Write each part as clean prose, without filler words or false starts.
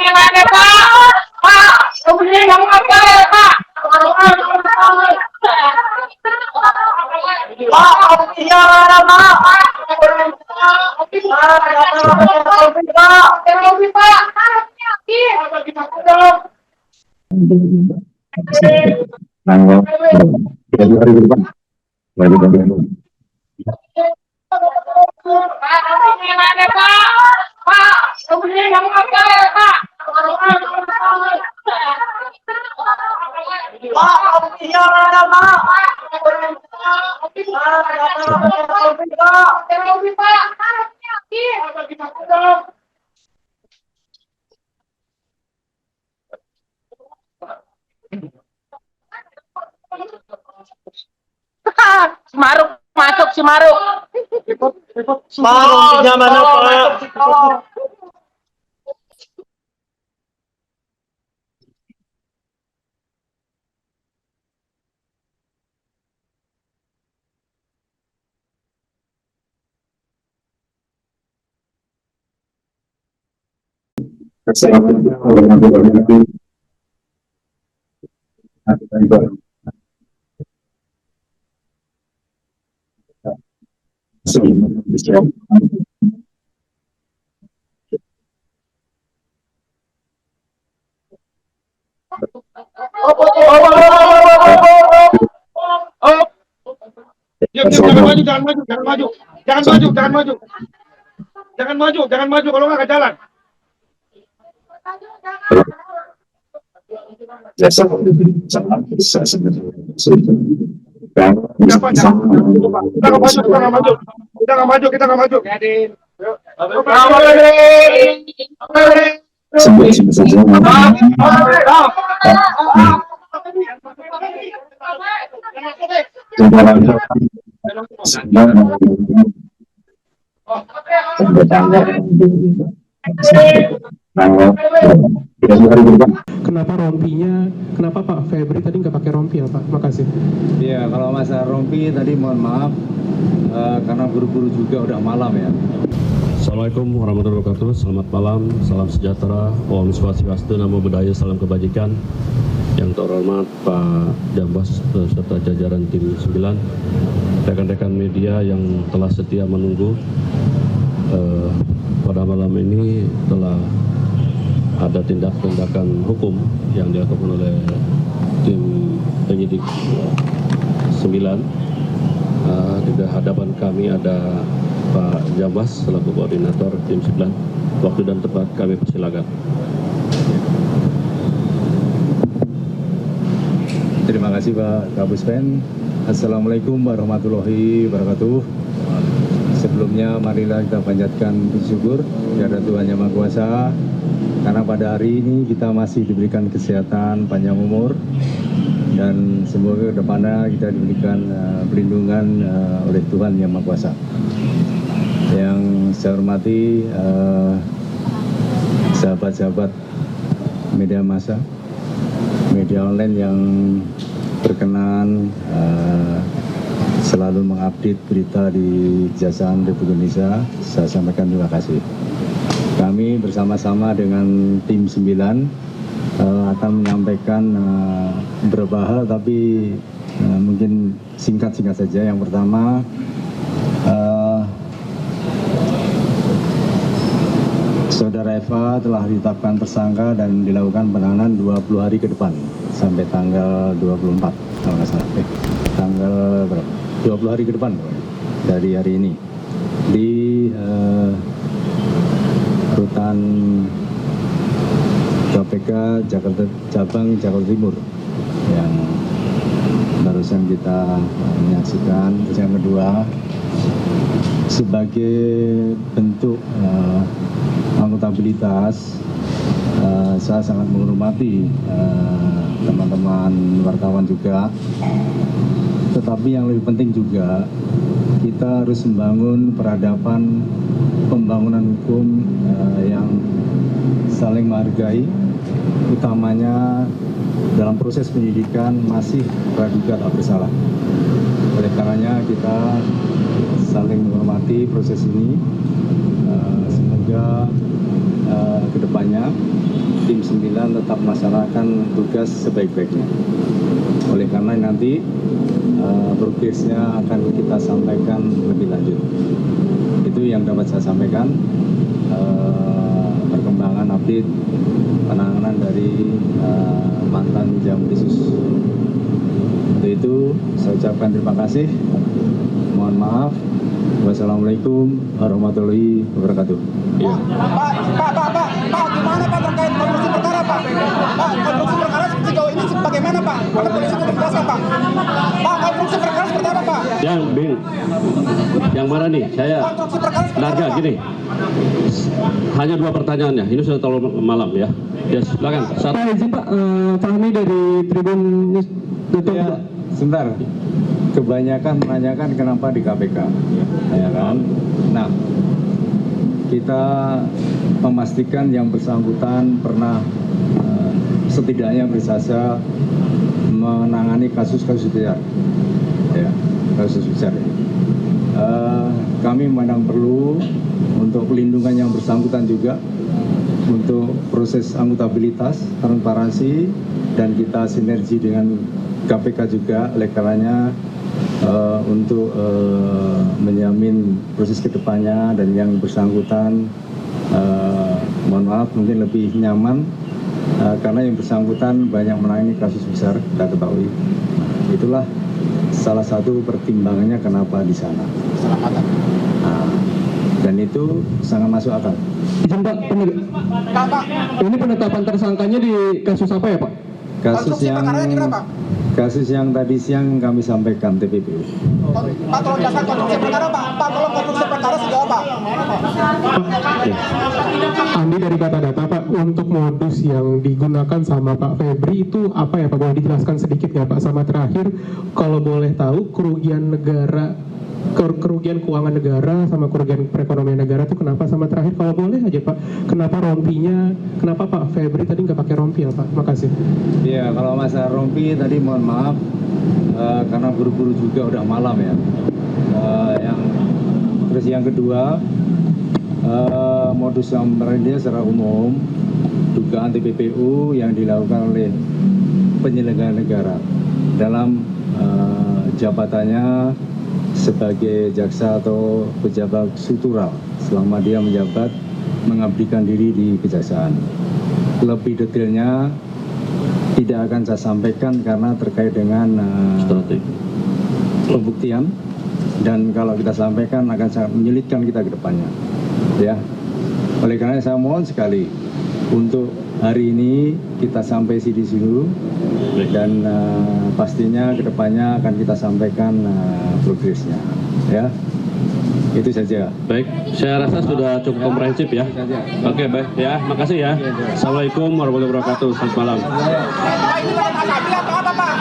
Gimana Pak? Pak, kemudian kamu apa ya Pak? Pak, iya Pak. Nanggung, jadi hari depan, lagi dari Gimana Pak? Pak, kemudian kamu apa ya Pak? Pak, iya Pak. Semaruk masuk Semaruk. Rompinya mana Pak? kesehatan orang nanti Jangan maju, jangan maju, jangan maju, jangan maju, jangan maju, jangan maju, jangan maju kalau nggak ke jalan. Kita nggak maju, kita nggak maju. Kenapa rompinya? Kenapa Pak Febri tadi nggak pakai rompi ya Pak? Makasih. Iya, kalau masalah rompi tadi mohon maaf karena buru-buru juga udah malam ya. Assalamualaikum warahmatullahi wabarakatuh. Selamat malam, salam sejahtera, Om Swastiastu, Namo Buddhaya, salam kebajikan. Yang terhormat Pak Jambas serta jajaran tim 9, rekan-rekan media yang telah setia menunggu. Pada malam ini telah ada tindakan hukum yang dilakukan oleh tim penyidik 9. Di hadapan kami ada Pak Jambas selaku koordinator tim 9. Waktu dan tempat kami persilakan. Terima kasih Pak Kapuspen. Assalamualaikum warahmatullahi wabarakatuh. Sebelumnya marilah kita panjatkan syukur kepada Tuhan Yang Maha Kuasa karena pada hari ini kita masih diberikan kesehatan, panjang umur, dan semoga ke depannya kita diberikan perlindungan oleh Tuhan Yang Maha Kuasa. Yang saya hormati sahabat-sahabat media massa, media online yang berkenan selalu mengupdate berita di Kejaksaan Republik Indonesia, saya sampaikan terima kasih. Kami bersama-sama dengan tim 9 akan menyampaikan beberapa hal, tapi mungkin singkat-singkat saja. Yang pertama, Saudara Eva telah ditetapkan tersangka dan dilakukan penahanan 20 hari ke depan sampai tanggal 24 kalau nggak salah. Tanggal berapa? 20 hari ke depan dari hari ini di rutan KPK Jakarta Cabang Jakarta Timur yang barusan kita menyaksikan. Terus yang kedua, sebagai bentuk akuntabilitas, saya sangat menghormati teman-teman wartawan juga. Tetapi yang lebih penting juga, kita harus membangun peradaban pembangunan hukum yang saling menghargai, utamanya dalam proses penyidikan masih praduga tak bersalah. Oleh karenanya kita saling menghormati proses ini. Semoga ke kedepannya tim 9 tetap melaksanakan tugas sebaik-baiknya. Oleh karena nanti progresnya akan kita sampaikan lebih lanjut. Itu yang dapat saya sampaikan, perkembangan update penanganan dari mantan Jampitsus. Untuk itu saya ucapkan terima kasih. Mohon maaf. Wassalamualaikum warahmatullahi wabarakatuh. Ya. Pak, gimana Pak terkait konstruksi perkara Pak? Pak, konstruksi perkara sejauh ini bagaimana Pak? Karena polisi belum jelaskan Pak. Pak, konstruksi perkara seperti apa Pak? Yang mana nih? Saya Konstruksi perkara seperti Narga apa, Pak? gini. Hanya 2 pertanyaannya. Ini sudah terlalu malam ya. Ya, silakan. Pak izin Pak, Fahmi dari Tribun News. Ya, sebentar. Kebanyakan menanyakan kenapa di KPK, ya kan? Nah, kita memastikan yang bersangkutan pernah setidaknya bersasa menangani kasus-kasus besar, ya, kasus besar. Kami memandang perlu untuk pelindungan yang bersangkutan juga, untuk proses akuntabilitas, transparansi, dan kita sinergi dengan KPK juga, oleh karenanya untuk menjamin proses kedepannya dan yang bersangkutan mohon maaf mungkin lebih nyaman karena yang bersangkutan banyak menangani kasus besar, kita ketahui. Itulah salah satu pertimbangannya kenapa di sana. Dan itu sangat masuk akal. Izin Pak, ini penetapan tersangkanya di kasus apa ya Pak? Kasus yang tadi siang kami sampaikan TPPU. Pak, tolong jelaskan konstruksi perkara Pak. Pak, tolong konstruksi perkara sejauh apa? Andi dari data-data Pak, untuk modus yang digunakan sama Pak Febri itu apa ya Pak? Boleh dijelaskan sedikit ya Pak? Sama terakhir, kalau boleh tahu kerugian negara, kerugian keuangan negara sama kerugian perekonomian negara itu kenapa? Sama terakhir kalau boleh aja Pak, kenapa rompinya, kenapa Pak Febri tadi nggak pakai rompi ya Pak? Makasih. Iya, kalau masalah rompi tadi mohon maaf karena buru-buru juga udah malam ya. Terus yang kedua, modus operandi secara umum dugaan TPPU yang dilakukan oleh penyelenggara negara dalam jabatannya sebagai jaksa atau pejabat struktural selama dia menjabat mengabdikan diri di kejaksaan. Lebih detailnya tidak akan saya sampaikan karena terkait dengan pembuktian, dan kalau kita sampaikan akan sangat menyulitkan kita ke depannya. Ya. Oleh karena saya mohon sekali untuk hari ini kita sampai sini dulu, dan pastinya kedepannya akan kita sampaikan progresnya, ya. Itu saja. Baik, saya rasa sudah cukup komprehensif ya. Oke, baik ya, makasih ya. Assalamualaikum warahmatullahi wabarakatuh. Selamat malam. Pak, ini Pak Kabil atau apa Pak?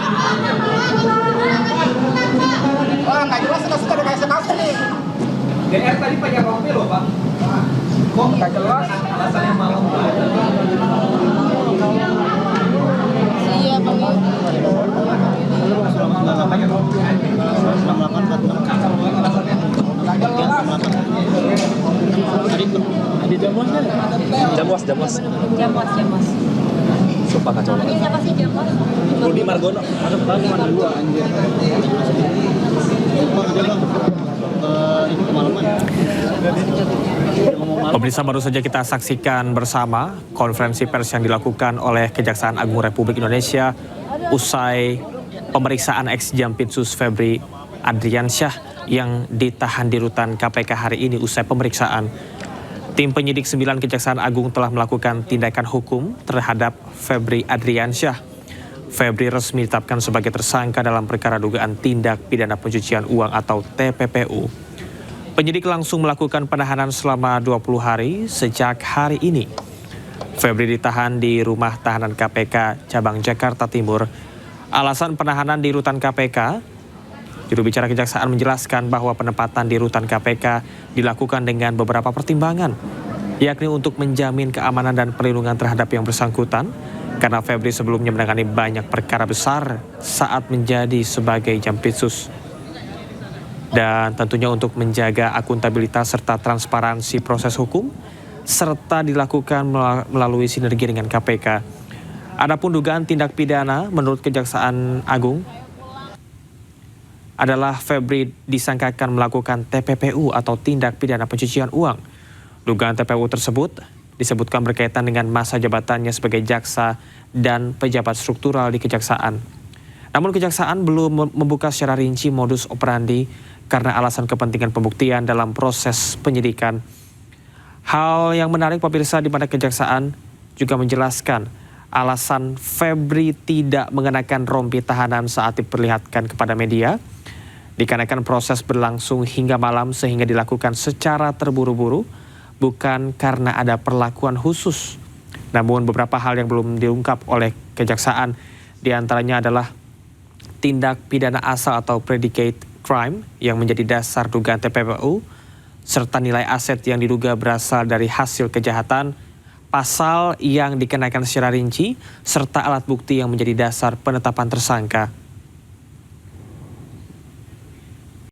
Wah, nggak jelas sudah ada kayak kasus nih. DR tadi pakai rompi loh Pak. Kok nggak jelas? Alasannya malam. Iya Bang. Jamuas. Sumpah kacau banget. Ini siapa sih Jamuas? Rudi Margono. Pemirsa, baru saja kita saksikan bersama konferensi pers yang dilakukan oleh Kejaksaan Agung Republik Indonesia usai pemeriksaan ex-Jampitsus Febri Adriansyah yang ditahan di rutan KPK hari ini. Usai pemeriksaan, tim penyidik 9 Kejaksaan Agung telah melakukan tindakan hukum terhadap Febri Adriansyah. Febri resmi ditetapkan sebagai tersangka dalam perkara dugaan tindak pidana pencucian uang atau TPPU. Penyidik langsung melakukan penahanan selama 20 hari sejak hari ini. Febri ditahan di rumah tahanan KPK Cabang Jakarta Timur. Alasan penahanan di rutan KPK, juru bicara Kejaksaan menjelaskan bahwa penempatan di rutan KPK dilakukan dengan beberapa pertimbangan, yakni untuk menjamin keamanan dan perlindungan terhadap yang bersangkutan, karena Febri sebelumnya menangani banyak perkara besar saat menjadi sebagai Jampitsus. Dan tentunya untuk menjaga akuntabilitas serta transparansi proses hukum, serta dilakukan melalui sinergi dengan KPK. Adapun dugaan tindak pidana menurut Kejaksaan Agung adalah Febri disangkakan melakukan TPPU atau tindak pidana pencucian uang. Dugaan TPPU tersebut disebutkan berkaitan dengan masa jabatannya sebagai jaksa dan pejabat struktural di Kejaksaan. Namun Kejaksaan belum membuka secara rinci modus operandi karena alasan kepentingan pembuktian dalam proses penyidikan. Hal yang menarik pemirsa di mana Kejaksaan juga menjelaskan alasan Febri tidak mengenakan rompi tahanan saat diperlihatkan kepada media dikarenakan proses berlangsung hingga malam sehingga dilakukan secara terburu-buru, bukan karena ada perlakuan khusus. Namun beberapa hal yang belum diungkap oleh Kejaksaan diantaranya adalah tindak pidana asal atau predicate crime yang menjadi dasar dugaan TPPU, serta nilai aset yang diduga berasal dari hasil kejahatan, pasal yang dikenakan secara rinci, serta alat bukti yang menjadi dasar penetapan tersangka.